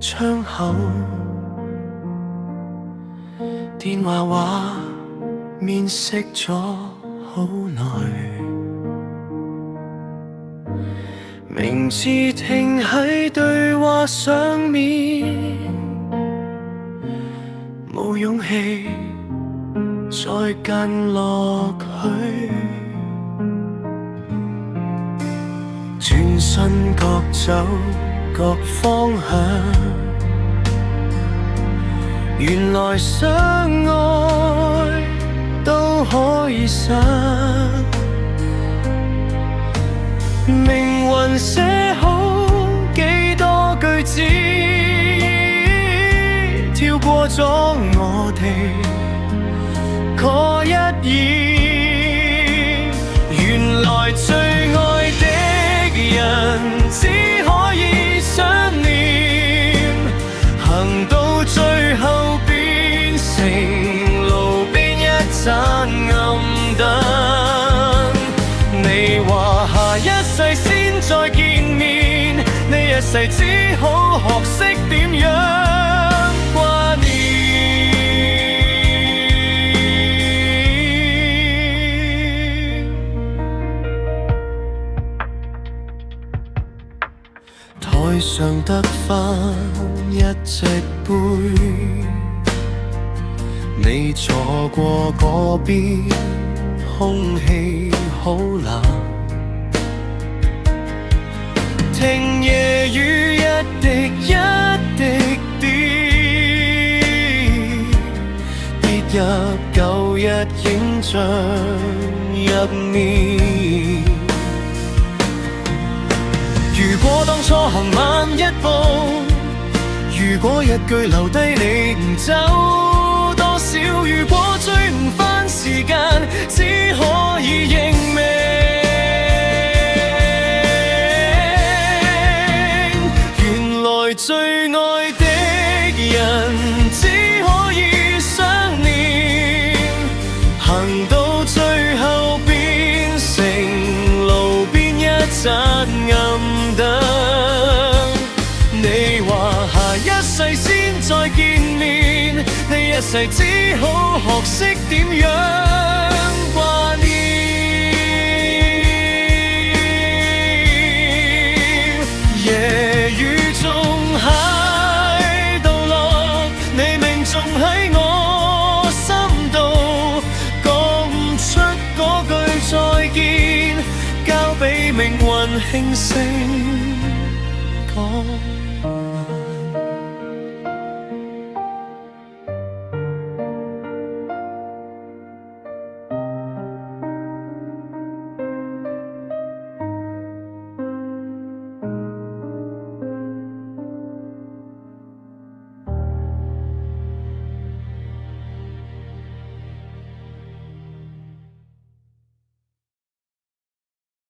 窗口，電話畫面熄咗好耐，名字停喺對話上面，冇勇氣再跟落去，轉身各走各方向，原來相愛都可以散，命運寫好幾多句子，跳過咗我哋嗰一頁，原來最愛的人只可以想念，行到最後變成路邊一盞暗燈。你話下一世先再見面，呢一世只好學識點樣掛念。台上得返一隻杯，你坐過嗰邊，空氣好冷，聽夜雨一滴一滴跌入舊日影像入面。如果當初行慢一步，如果一句留低你唔走，多少如果追唔返時間，只可以認命。原來最愛的人只可以想念，行到最後變成路邊一盞暗燈。你話下一世先再見面，呢一世只好學識點樣掛念。夜雨中喺度落，你命仲喺我心度，講唔出嗰句再見，交俾命運輕聲講。